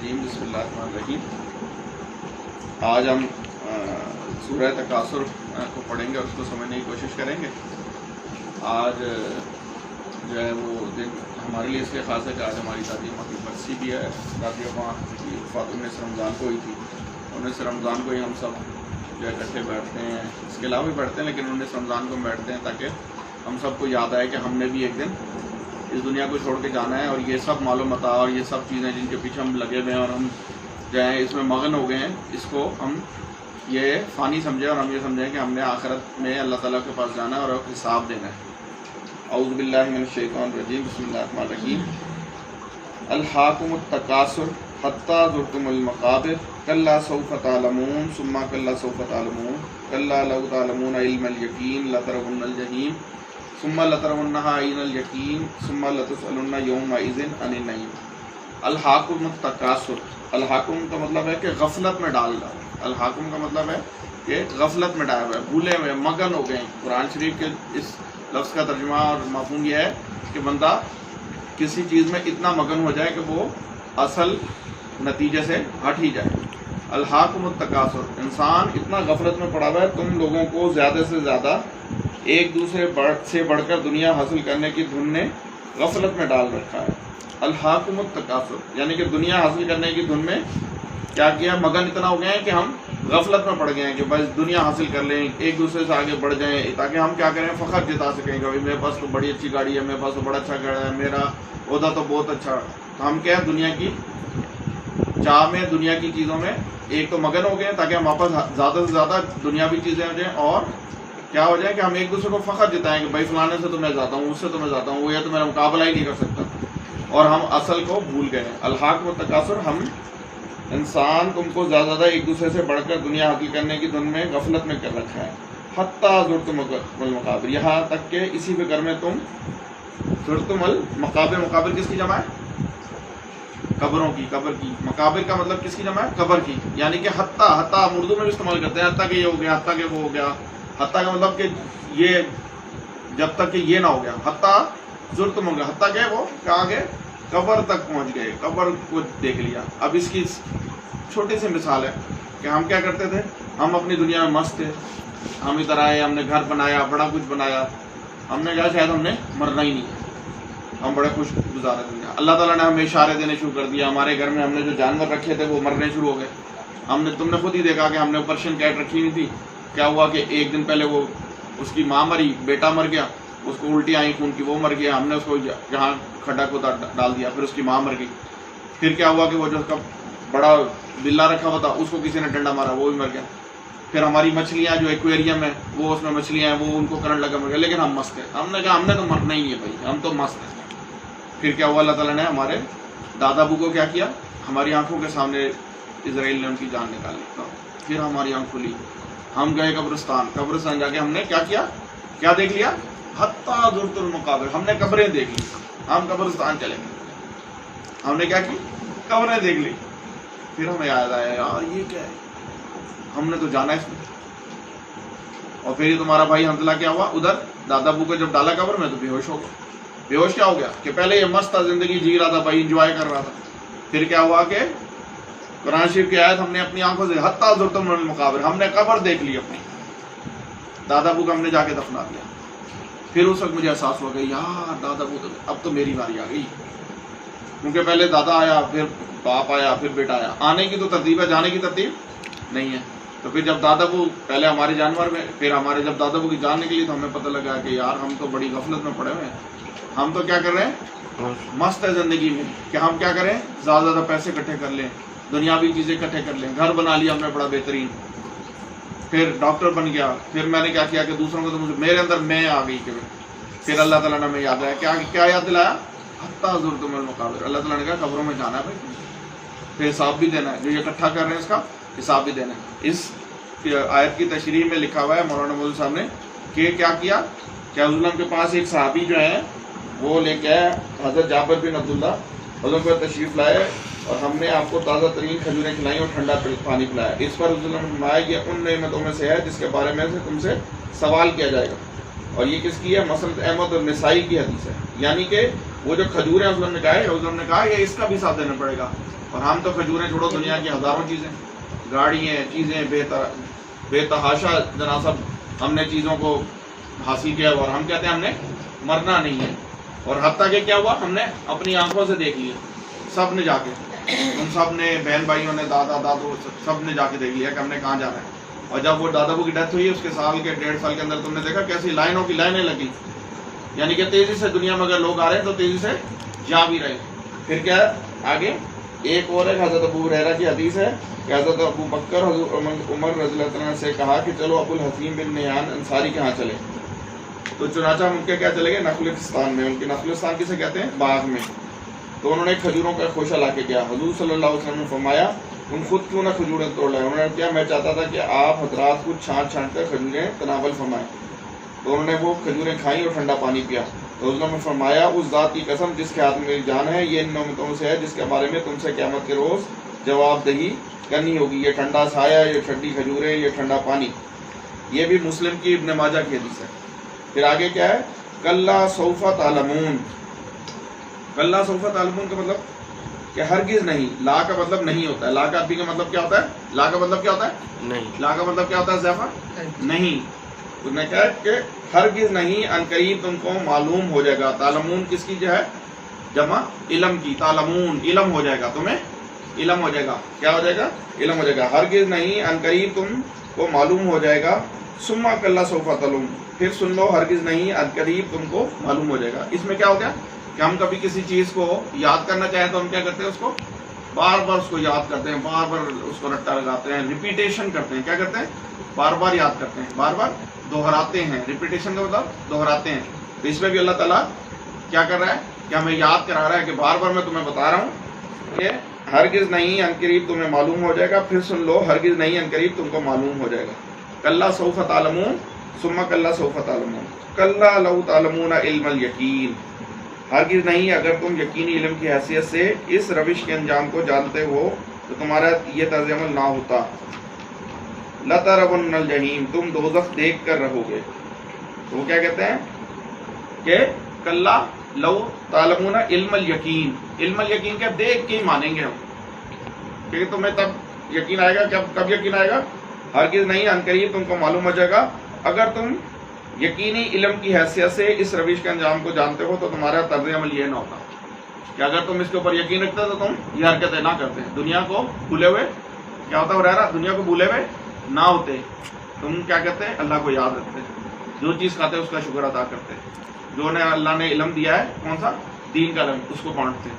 الرجیم بسم اللہ الرحمن الرحیم۔ آج ہم سورہ تکاثر کو پڑھیں گے اور اس کو سمجھنے کی کوشش کریں گے۔ آج جو ہے وہ دن ہمارے لیے اس لیے خاص ہے کہ آج ہماری دادی ماں کی برسی بھی ہے۔ دادی ماں کی وفات 19 رمضان کو ہی تھی۔ 19 رمضان کو ہی ہم سب جو ہے اکٹھے بیٹھتے ہیں، اس کے علاوہ بھی بیٹھتے ہیں لیکن 19 رمضان کو بیٹھتے ہیں تاکہ ہم سب کو یاد آئے کہ ہم نے بھی ایک دن اس دنیا کو چھوڑ کے جانا ہے، اور یہ سب معلومات اور یہ سب چیزیں جن کے پیچھے ہم لگے ہوئے ہیں اور ہم جو ہے اس میں مغن ہو گئے ہیں، اس کو ہم یہ فانی سمجھیں اور ہم یہ سمجھیں کہ ہم نے آخرت میں اللہ تعالیٰ کے پاس جانا ہے اور حساب دینا ہے۔ اعوذ باللہ من الشیطان الرجیم بسم اللہ الرحمن الرحیم۔ الہاکم التکاثر حتی زرتم المقابر کلا سوف تعلمون ثم کلا سوف تعلمون کلا لو تعلمون علم الیقین لترون الجحیم ثم لترونها عین الیقین ثم لتسألن یومئذ عن النعیم۔ الحاکم التکاثر، الحاکم کا مطلب ہے کہ غفلت میں ڈالنا۔ الحاکم کا مطلب ہے کہ غفلت میں ڈالا ہوا ہے، بھولے ہوئے، مگن ہو گئے۔ قرآن شریف کے اس لفظ کا ترجمہ اور مفہوم یہ ہے کہ بندہ کسی چیز میں اتنا مگن ہو جائے کہ وہ اصل نتیجے سے ہٹ ہی جائے۔ الحاکم التکاثر، انسان اتنا غفلت میں پڑا ہوا ہے، تم لوگوں کو زیادہ سے زیادہ ایک دوسرے سے بڑھ کر دنیا حاصل کرنے کی دھن نے غفلت میں ڈال رکھا ہے۔ الحاکم التکاثر یعنی کہ دنیا حاصل کرنے کی دھن میں کیا کیا، مگن اتنا ہو گئے ہیں کہ ہم غفلت میں پڑ گئے ہیں کہ بس دنیا حاصل کر لیں، ایک دوسرے سے آگے بڑھ جائیں تاکہ ہم کیا کریں، فخر جتا سکیں کہ بھائی میرے پاس تو بڑی اچھی گاڑی ہے، میرے پاس تو بڑا اچھا گھر ہے، میرا عہدہ تو بہت اچھا ہے۔ تو ہم کیا دنیا کی چاہ میں، دنیا کی چیزوں میں ایک تو مگن ہو گئے تاکہ ہم واپس زیادہ سے زیادہ دنیاوی چیزیں ہو جائیں، اور کیا ہو جائے کہ ہم ایک دوسرے کو فخر جتائیں کہ بھائی فلانے سے تو میں جاتا ہوں، اس سے تو میں جاتا ہوں، وہ یہ تو میرا مقابلہ ہی نہیں کر سکتا، اور ہم اصل کو بھول گئے ہیں۔ الحاکم التکاثر، ہم انسان تم کو زیادہ زیادہ ایک دوسرے سے بڑھ کر دنیا حاصل کرنے کی دھن میں غفلت میں کر رکھا ہے۔ حتیٰ زرتم المقابر، یہاں تک کہ اسی فکر میں تم زرتم المقابر، مقابر کس کی جمع ہے؟ قبروں کی، قبر کی۔ مقابر کا مطلب کس کی جمع ہے؟ قبر کی، یعنی کہ حتیٰ، حتیٰ ہم اردو میں بھی استعمال کرتے ہیں، حتیٰ کہ یہ ہو گیا، حتیٰ کہ وہ ہو گیا۔ حتیٰ کا مطلب کہ یہ جب تک کہ یہ نہ ہو گیا، حتیٰ زرتم ہو گیا، حتیٰ کہ وہ کہاں گئے، قبر تک پہنچ گئے، قبر کو دیکھ لیا۔ اب اس کی چھوٹی سی مثال ہے کہ ہم کیا کرتے تھے، ہم اپنی دنیا میں مست تھے، ہم ادھر آئے، ہم نے گھر بنایا، بڑا کچھ بنایا، ہم نے کہا شاید ہم نے مرنا ہی نہیں، ہم بڑے خوش گزارے دنیا۔ اللہ تعالیٰ نے ہمیں اشارے دینے شروع کر دیا، ہمارے گھر میں ہم نے جو جانور رکھے تھے وہ مرنے شروع ہو گئے۔ تم نے خود ہی دیکھا کہ ہم نے پرشین کیٹ رکھی ہوئی تھی، کیا ہوا کہ ایک دن پہلے وہ اس کی ماں مری، بیٹا مر گیا، اس کو الٹی آئی خون کی، وہ مر گیا، ہم نے اس کو جہاں کھڈا کھودا ڈال دیا، پھر اس کی ماں مر گئی۔ پھر کیا ہوا کہ وہ جو اس کا بڑا بلا رکھا ہوا تھا اس کو کسی نے ڈنڈا مارا، وہ بھی مر گیا۔ پھر ہماری مچھلیاں جو ایکویریم ہے، وہ اس میں مچھلیاں ہیں، وہ ان کو کرنٹ لگا مر گیا، لیکن ہم مست ہیں۔ ہم نے کہا ہم نے تو مرنا ہی نہیں ہے بھائی، ہم تو مست ہیں۔ پھر کیا ہوا، اللہ تعالیٰ نے ہمارے دادا ابو کو کیا کیا، ہماری آنکھوں کے سامنے اسرائیل نے ان کی جان نکالی۔ پھر ہماری آنکھ کھلی، ہم گئے قبرستان، قبرستان جا کے ہم نے کیا کیا، کیا دیکھ لیا، حتیٰ زرتم المقابر، ہم نے قبریں دیکھ لی۔ ہم قبرستان چلے گئے، ہم نے کیا کی، قبریں دیکھ لی۔ پھر ہمیں یاد آیا یار یہ کیا ہے، ہم نے تو جانا ہے اس میں۔ اور پھر یہ تمہارا بھائی حنظلہ کیا ہوا، ادھر دادا ابو کو جب ڈالا قبر میں تو بے ہوش ہو گیا۔ بے ہوش کیا ہو گیا کہ پہلے یہ مست تھا، زندگی جی رہا تھا بھائی، انجوائے کر رہا تھا۔ پھر کیا ہوا کہ قرآن شریف کی آیت ہم نے اپنی آنکھوں سے، حتیٰ زرتم المقابر، ہم نے قبر دیکھ لی اپنی، دادا ابو کو ہم نے جا کے دفنا دیا۔ پھر اس وقت مجھے احساس ہوا کہ یار دادا ابو تو اب تو میری باری آ گئی، کیونکہ پہلے دادا آیا، پھر باپ آیا، پھر بیٹا آیا، آنے کی تو ترتیب ہے، جانے کی ترتیب نہیں ہے۔ تو پھر جب دادا ابو پہلے ہمارے جانور میں، پھر ہمارے جب دادا ابو کی جان نکلی تو ہمیں پتہ لگا کہ یار ہم تو بڑی غفلت میں پڑے ہوئے ہیں، ہم تو کیا کر رہے ہیں، مست ہے زندگی میں کہ ہم کیا کریں، زیادہ زیادہ پیسے اکٹھے کر لیں، دنیاوی چیزیں اکٹھے کر لیں، گھر بنا لیا ہم نے بڑا بہترین، پھر ڈاکٹر بن گیا، پھر میں نے کیا کیا کہ دوسروں کو تو میرے اندر میں آ گئی کہ پھر اللہ تعالیٰ نے ہمیں یاد آیا، کیا یاد دلایا، حتیٰ زرتم المقابر، اللہ تعالیٰ نے کہا قبروں میں جانا ہے بھائی، پھر حساب بھی دینا ہے، جو یہ اکٹھا کر رہے ہیں اس کا حساب بھی دینا ہے۔ اس آیت کی تشریح میں لکھا ہوا ہے مولانا مودودی صاحب نے کہ کیا کیا، کہ حضور کے پاس ایک صحابی جو ہے وہ لے کے آئے، حضرت جابر بن عبداللہ، حضور پر تشریف لائے اور ہم نے آپ کو تازہ ترین کھجوریں کھلائیں اور ٹھنڈا پانی پلایا۔ اس پر حضور نے فرمایا یہ ان نعمتوں میں سے ہے جس کے بارے میں تم سے سوال کیا جائے گا، اور یہ کس کی ہے، مسند احمد اور نسائی کی حدیث ہے۔ یعنی کہ وہ جو کھجوریں حضور نے کہا حضور نے کہا یہ اس کا بھی ساتھ دینا پڑے گا. اور ہم تو کھجوریں چھوڑو دنیا کی ہزاروں چیزیں گاڑیاں چیزیں بے تحاشا جناب ہم نے چیزوں کو حاصل کیا اور ہم کہتے ہیں ہم نے مرنا نہیں ہے. اور حتیٰ کہ کیا ہوا ہم نے اپنی آنکھوں سے دیکھ لیا سب نے جا کے ان سب نے بہن بھائیوں نے دادا دادو سب نے جا کے دیکھ لیا کہ ہم نے کہاں جانا ہے. اور جب وہ دادا ابو کی ڈیتھ ہوئی اس کے سال کے 1.5 سال کے اندر تم نے دیکھا کیسی لائنوں کی لائنیں لگی. یعنی کہ تیزی سے دنیا میں اگر لوگ آ رہے ہیں تو تیزی سے جا بھی رہے. پھر کیا آگے ایک اور ہے حضرت ابو ہریرہ کی حدیث ہے کہ حضرت ابو بکر حضرت عمر رضی اللہ عنہ سے کہا کہ چلو ابو الحسین بن نیان انصاری کے ہاں چلے. تو چنانچہ ہم ان کے کیا چلے گئے نخلستان میں. ان کے نخلستان کسے کہتے ہیں باغ میں. تو انہوں نے کھجوروں کا خوشہ لا کے کیا. حضور صلی اللہ علیہ وسلم نے فرمایا تم خود کیوں نہ کھجوریں توڑ لائے. انہوں نے کیا میں چاہتا تھا کہ آپ حضرات کو چھانٹ چھانٹ کر کھجوریں تناول فرمائیں. تو انہوں نے وہ کھجوریں کھائیں اور ٹھنڈا پانی پیا. تو حضور نے فرمایا اس ذات کی قسم جس کے ہاتھ میں میری جان ہے یہ ان نعمتوں سے ہے جس کے بارے میں تم سے قیامت کے روز جواب دہی کرنی ہوگی. یہ ٹھنڈا سایہ یہ ٹھنڈی کھجوریں یہ ٹھنڈا پانی. یہ بھی مسلم کی ابن ماجہ کی حدیث ہے. پھر آگے کیا ہے کلا سوف تعلمون. کلا سوف تعلمون کا مطلب کہ ہرگز نہیں. لا کا مطلب نہیں ہوتا ہے. لا کا عربی کا مطلب کیا ہوتا ہے. لا کا مطلب کیا ہوتا ہے نہیں. لا کا مطلب کیا ہوتا ہے ضیافہ نہیں. تو نے کہا کہ ہرگز نہیں ان قریب تم کو معلوم ہو جائے گا. تعلمون کس کی جو ہے جمع علم کی. تعلمون علم ہو جائے گا تمہیں علم ہو جائے گا. کیا ہو جائے گا علم ہو جائے گا. ہرگز نہیں ان قریب تم کو معلوم ہو جائے گا. ثم کلا سوف تعلمون پھر سن لو ہرگز نہیں ان قریب تم کو معلوم ہو جائے گا. اس میں کیا ہو گیا کہ ہم کبھی کسی چیز کو یاد کرنا چاہیں تو ہم کیا کرتے ہیں اس کو بار بار اس کو یاد کرتے ہیں بار بار اس کو رٹا لگاتے ہیں ریپیٹیشن کرتے ہیں. کیا کرتے ہیں بار بار یاد کرتے ہیں بار بار دہراتے ہیں. ریپیٹیشن کا مطلب دہراتے ہیں. تو اس میں بھی اللہ تعالیٰ کیا کر رہا ہے کہ ہمیں یاد کرا رہا ہے کہ بار بار میں تمہیں بتا رہا ہوں کہ ہرگز نہیں ان قریب تمہیں معلوم ہو جائے گا. پھر سن لو ہرگز نہیں ان قریب تم کو معلوم ہو جائے گا. کلا سوف تعلمون ثم کلا سوف تعلمون کلا لو تعلمون علم الیقین. ہرگز نہیں اگر تم یقینی علم کی حیثیت سے اس روش کے انجام کو جانتے ہو تو تمہارا یہ طرز عمل نہ ہوتا. لترون الجحیم تم دوزخ دیکھ کر رہو گے. تو وہ کیا کہتے ہیں کہ کلا لو تعلمون علم الیقین. علم الیقین کیا دیکھ کے ہی مانیں گے ہم کہ تمہیں تب یقین آئے گا. کب یقین آئے گا ہرگز نہیں ان قریب تم کو معلوم ہو جائے گا اگر تم یقینی علم کی حیثیت سے اس روش کے انجام کو جانتے ہو تو تمہارا طرز عمل یہ نہ ہوتا کہ اگر تم اس کے اوپر یقین رکھتے تو تم یہ حرکتیں نہ کرتے. دنیا کو بھولے ہوئے کیا ہوتا ہے رہا دنیا کو بھولے ہوئے نہ ہوتے. تم کیا کہتے ہیں اللہ کو یاد رکھتے. جو چیز کھاتے اس کا شکر ادا کرتے. جو نے اللہ نے علم دیا ہے کون سا دین کا علم اس کو بانٹتے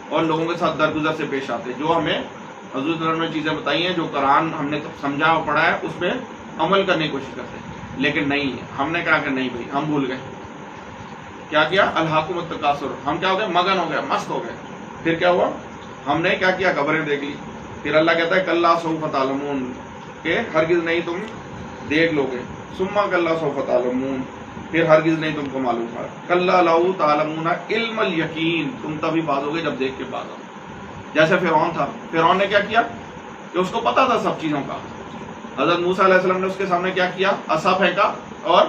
اور لوگوں کے ساتھ درگزر سے پیش آتے. جو ہمیں حضور صلی اللہ علیہ وسلم نے چیزیں بتائی ہیں جو قرآن ہم نے سمجھا اور پڑھا ہے اس پہ عمل کرنے کی کوشش کرتے. لیکن نہیں ہم نے کہا کہ نہیں بھائی ہم بھول گئے. کیا الہاکم التکاثر ہم کیا ہو گئے مگن ہو گئے مست ہو گئے. پھر کیا ہوا ہم نے کیا قبریں دیکھ لی. پھر اللہ کہتا ہے کلا سوف تعلمون کہ ہرگز نہیں تم دیکھ لو گے. ثم کلا سوف تعلمون پھر ہرگز نہیں تم کو معلوم ہے. کلا لو تعلمون علم الیقین تم تبھی باز ہوگے جب دیکھ کے باز ہو. جیسے فرعون تھا. فرعون نے کیا کیا کہ اس کو پتا تھا سب چیزوں کا. حضرت موسیٰ علیہ السلام نے اس کے سامنے کیا کیا عصا پھینکا اور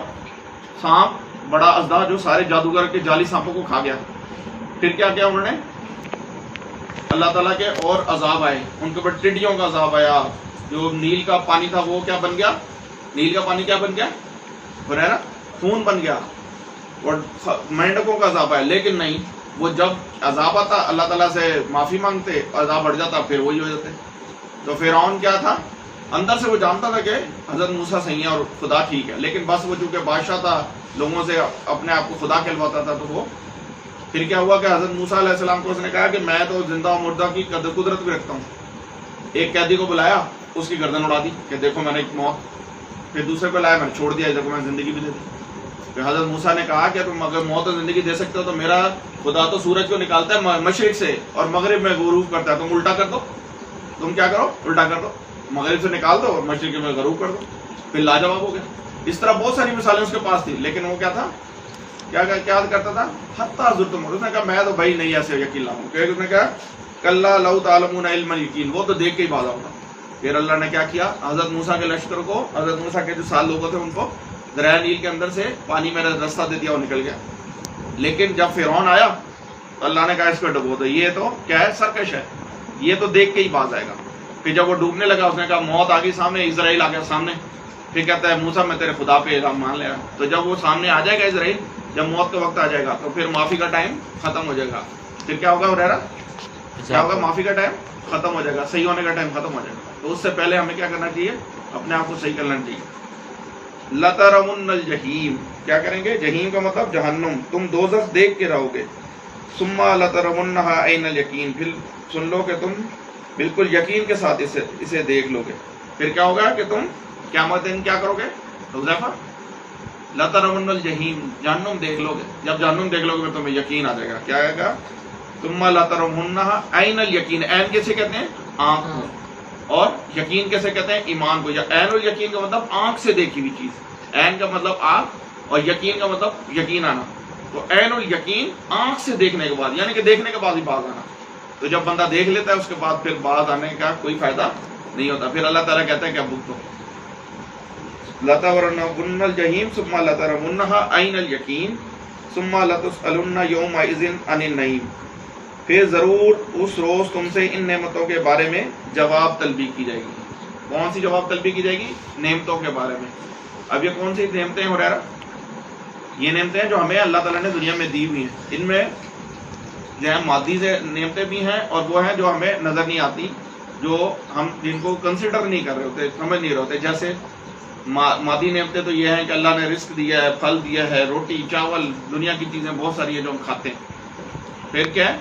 سانپ بڑا اژدہا جو سارے جادوگر کے جعلی سانپوں کو کھا گیا. پھر کیا کیا انہوں نے اللہ تعالیٰ کے اور عذاب آئے. ان کے اوپر ٹڈیوں کا عذاب آیا. جو نیل کا پانی تھا وہ کیا بن گیا نیل کا پانی کیا بن گیا نا خون بن گیا. اور مینڈکوں کا عذاب آیا. لیکن نہیں وہ جب عذاب آتا اللہ تعالیٰ سے معافی مانگتے عذاب بڑھ جاتا پھر وہی ہو جاتے. تو فرعون کیا تھا اندر سے وہ جانتا تھا کہ حضرت موسیٰ صحیح ہے اور خدا ٹھیک ہے. لیکن بس وہ چونکہ بادشاہ تھا لوگوں سے اپنے آپ کو خدا کہلواتا تھا. تو وہ پھر کیا ہوا کہ حضرت موسیٰ علیہ السلام کو اس نے کہا کہ میں تو زندہ و مردہ کی قدرت بھی رکھتا ہوں. ایک قیدی کو بلایا اس کی گردن اڑا دی کہ دیکھو میں نے ایک موت. پھر دوسرے کو لایا میں نے چھوڑ دیا دیکھو میں نے زندگی بھی دے دی. پھر حضرت موسیٰ نے کہا کہ تم اگر موت اور زندگی دے سکتے ہو تو میرا خدا تو سورج کو نکالتا ہے مشرق سے اور مغرب میں غروب کرتا ہے. تم الٹا کر دو. تم کیا کرو الٹا کر دو. مغرب سے نکال دو اور مشرق میں غروب کر دو. پھر لاجواب ہو گیا. اس طرح بہت ساری مثالیں اس کے پاس تھی. لیکن وہ کیا تھا کیا کرتا تھا حتیٰ زرتم. اس نے کہا میں تو بھائی نہیں ایسے یقین لاؤں. کہ اس نے کہا کلا لو تعلمون علم الیقین وہ تو دیکھ کے ہی باز ہوگا. پھر اللہ نے کیا کیا حضرت موسیٰ کے لشکر کو حضرت موسیٰ کے جو 7 لوگ تھے ان کو دریائے نیل کے اندر سے پانی میں رستہ دے دیا وہ نکل گیا. لیکن جب فرعون آیا تو اللہ نے کہا اس کو ڈبو دو، یہ تو کیا ہے، سرکش ہے، یہ تو دیکھ کے ہی باز آئے گا۔ پھر جب وہ ڈوبنے لگا اس نے کہا موت آ گئی سامنے، اسرائیل آ گیا سامنے، پھر کہتا ہے موسیٰ میں تیرے خدا پہ الزام مان لیا۔ تو جب وہ سامنے آ جائے گا اسرائیل، جب موت کا وقت آ جائے گا تو پھر معافی کا ٹائم ختم ہو جائے گا۔ پھر کیا ہوگا ہریرہ، کیا ہوگا، معافی کا ٹائم ختم ہو جائے گا، صحیح ہونے کا ٹائم ختم ہو جائے گا۔ تو اس سے پہلے ہمیں کیا کرنا چاہیے، اپنے آپ کو صحیح کرنا چاہیے۔ لَتَرَوُنَّ الْجَحِيمَ، کیا کریں گے، جہیم کا مطلب جہنم، تم دوزخ دیکھ کے رہو گے۔ ثُمَّ لَتَرَوُنَّهَا عَيْنَ الْيَقِينِ، پھر سن لو کہ تم بالکل یقین کے ساتھ اسے دیکھ لو گے۔ پھر کیا ہوگا کہ تم قیامت دن کیا کرو گے، حذیفہ، لَتَرَوُنَّ الْجَحِيمَ، جہنم دیکھ لو گے۔ جب جہنم دیکھ لو گے تو تمہیں یقین آ جائے گا، کیا آئے گا، ثُمَّ لَتَرَوُنَّهَا عَيْنَ الْيَقِينِ، عین کیسے کہتے ہیں، آنکھ کو، اور یقین کیسے کہتے ہیں، ایمان کو۔ یا عین الیقین کا مطلب آنکھ سے دیکھی ہوئی چیز، عین کا مطلب آنکھ اور یقین کا مطلب یقین آنا۔ تو عین الیقین آنکھ سے دیکھنے کے بعد، یعنی کہ دیکھنے کے بعد ہی باز آنا۔ تو جب بندہ دیکھ لیتا ہے اس کے بعد پھر باز آنے کا کوئی فائدہ نہیں ہوتا۔ پھر اللہ تعالیٰ کہتا ہے کہ اب بک دو، لَتَرَوُنَّ الْجَحِيمَ ثُمَّ لَتَرَوُنَّهَا عَيْنَ الْيَقِينِ ثُمَّ لَتُسْأَلُنَّ يَوْمَئِذٍ عَنِ النَّعِيمِ، پھر ضرور اس روز تم سے ان نعمتوں کے بارے میں جواب طلبی کی جائے گی۔ کون سی جواب طلبی کی جائے گی، نعمتوں کے بارے میں۔ اب یہ کون سی نعمتیں ہیں ہریرہ، یہ نعمتیں ہیں جو ہمیں اللہ تعالیٰ نے دنیا میں دی ہوئی ہیں۔ ان میں جو ہے مادی سے نعمتیں بھی ہیں اور وہ ہیں جو ہمیں نظر نہیں آتی، جو ہم جن کو کنسیڈر نہیں کر رہے ہوتے، سمجھ نہیں رہے ہوتے۔ جیسے مادی نعمتیں تو یہ ہیں کہ اللہ نے رزق دیا ہے، پھل دیا ہے، روٹی چاول، دنیا کی چیزیں بہت ساری ہیں جو ہم کھاتے ہیں۔ پھر کیا ہے،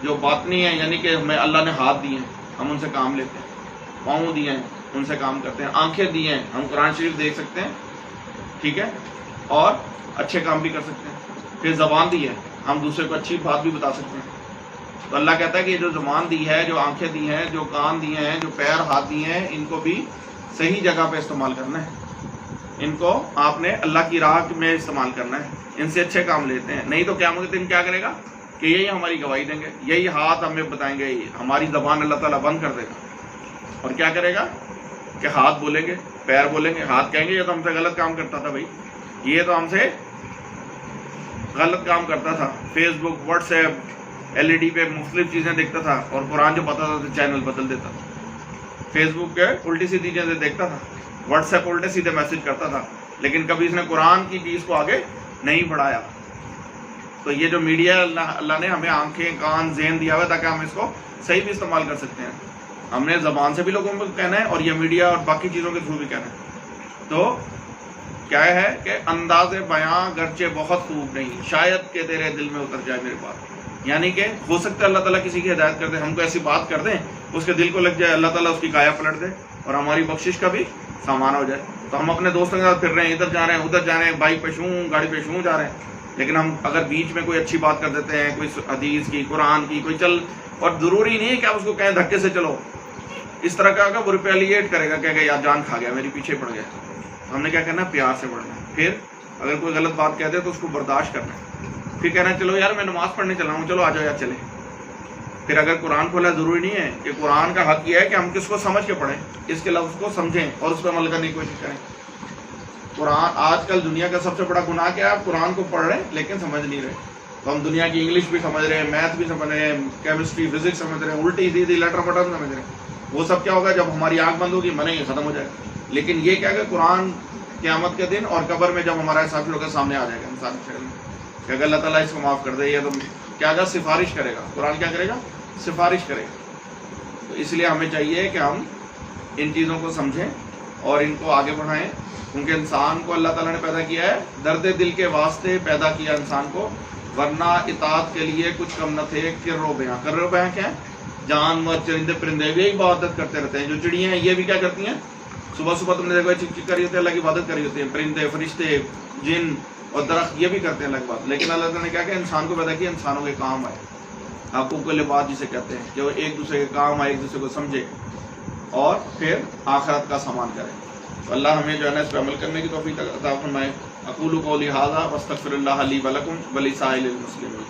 جو باطنی ہیں، یعنی کہ ہمیں اللہ نے ہاتھ دیے ہیں، ہم ان سے کام لیتے ہیں، پاؤں دیے ہیں، ان سے کام کرتے ہیں، آنکھیں دی ہیں، ہم قرآن شریف دیکھ سکتے ہیں، ٹھیک ہے، اور اچھے کام بھی کر سکتے ہیں۔ پھر زبان دی ہے، ہم دوسرے کو اچھی بات بھی بتا سکتے ہیں۔ تو اللہ کہتا ہے کہ یہ جو زبان دی ہے، جو آنکھیں دی ہیں، جو کان دیے ہیں، جو پیر ہاتھ دیے ہیں، ان کو بھی صحیح جگہ پہ استعمال کرنا ہے۔ ان کو آپ نے اللہ کی راہ میں استعمال کرنا ہے، ان سے اچھے کام لیتے ہیں، نہیں تو قیامت کے دن کیا کرے گا کہ یہی ہماری گواہی دیں گے، یہی ہاتھ ہمیں بتائیں گے، ہماری زبان اللہ تعالیٰ بند کر دے گا۔ اور کیا کرے گا کہ ہاتھ بولیں گے، پیر بولیں گے، ہاتھ کہیں گے یہ تو ہم سے غلط کام کرتا تھا، بھائی یہ تو ہم سے غلط کام کرتا تھا، فیس بک، واٹس ایپ، LED پہ مختلف چیزیں دیکھتا تھا، اور قرآن جو پتا تھا تو چینل بدل دیتا تھا۔ فیس بک پہ الٹی سیدھی چیزیں دیکھتا تھا، واٹس ایپ الٹے سیدھے میسج کرتا تھا، لیکن کبھی اس نے قرآن کی چیز کو آگے نہیں بڑھایا۔ تو یہ جو میڈیا اللہ نے ہمیں آنکھیں، کان، ذہن دیا ہوا ہے تاکہ ہم اس کو صحیح بھی استعمال کر سکتے ہیں۔ ہم نے زبان سے بھی لوگوں کو کہنا ہے اور یہ میڈیا اور باقی چیزوں کے تھرو بھی کہنا ہے۔ تو کیا ہے کہ انداز بیاں گرچہ بہت خوب نہیں، شاید کہ تیرے دل میں اتر جائے میرے بات، یعنی کہ ہو سکتا ہے اللہ تعالیٰ کسی کی ہدایت کر دے، ہم کو ایسی بات کر دیں اس کے دل کو لگ جائے، اللہ تعالیٰ اس کی کایا پلٹ دے اور ہماری بخشش کا بھی سامان ہو جائے۔ تو ہم اپنے دوستوں کے ساتھ پھر رہے ہیں، ادھر جا رہے ہیں، ادھر جا رہے ہیں، بائک پہ شوں، گاڑی پہ شوں جا رہے ہیں، لیکن ہم اگر بیچ میں کوئی اچھی بات کر دیتے ہیں، کوئی حدیث کی، قرآن کی، کوئی چل، اور ضروری نہیں ہے کہ آپ اس کو کہیں دھکے سے چلو، اس طرح کا وہ ریپیلیٹ کرے گا، کہے گا یار جان کھا گیا، میری پیچھے پڑ گیا۔ ہم نے کیا کرنا ہے، پیار سے پڑھنا ہے۔ پھر اگر کوئی غلط بات کہہ دے تو اس کو برداشت کرنا ہے، پھر کہنا ہے چلو یار میں نماز پڑھنے چلا ہوں، چلو آ جاؤ یار چلے۔ پھر اگر قرآن کھولا، ضروری نہیں ہے کہ قرآن کا حق یہ ہے کہ ہم کس کو سمجھ کے پڑھیں، اس کے لفظ کو سمجھیں اور اس پہ عمل کرنے کی کوشش کریں۔ قرآن آج کل دنیا کا سب سے بڑا گناہ کیا ہے، آپ قرآن کو پڑھ رہے ہیں لیکن سمجھ نہیں رہے۔ تو ہم دنیا کی انگلش بھی سمجھ رہے ہیں، میتھ بھی سمجھ رہے ہیں، کیمسٹری، فزکس سمجھ رہے ہیں، الٹی سیدھی لیٹر پٹر سمجھ رہے ہیں۔ وہ سب کیا ہوگا جب ہماری آنکھ بند ہوگی، منیں گے، ختم ہو جائے گا۔ لیکن یہ کیا کہ قرآن قیامت کے دن اور قبر میں جب ہمارا حساب شروع کے سامنے آ جائے گا انسان کے شکل میں کہ اگر اللہ تعالیٰ اس کو معاف کر دے، یہ تو کیا ہوگا، سفارش کرے گا۔ قرآن کیا کرے گا، سفارش کرے گا۔ تو اس لیے ہمیں چاہیے کہ ہم ان چیزوں کو سمجھیں اور ان کو آگے بڑھائیں، کیونکہ انسان کو اللہ تعالیٰ نے پیدا کیا ہے درد دل کے واسطے پیدا کیا انسان کو، ورنہ اطاعت کے لیے کچھ کم نہ تھے۔ کر و بیاں کیا ہے، جانور، چرندے پرندے بھی عبادت کرتے رہتے ہیں۔ جو چڑیاں ہیں یہ بھی کیا کرتی ہیں، صبح صبح تم نے دیکھا چک چک کری ہوتی ہے، اللہ کی عبادت کری ہوتی ہے۔ پرندے، فرشتے، جن اور درخت یہ بھی کرتے ہیں اللہ کی عبادت، لیکن اللہ تعالیٰ نے کیا کہ انسان کو پیدا کیا انسانوں کے کام آئے، حقوق العباد جسے کہتے ہیں، کہ وہ ایک دوسرے کے کام آئے، ایک دوسرے کو سمجھے اور پھر آخرت کا سامان کرے۔ تو اللہ ہمیں جو ہے نا اس پہ عمل کرنے کی توفیق عطا فرمائے۔ اقول قولی ھذا واستغفر اللہ لی ولکم ولسائر المسلمین۔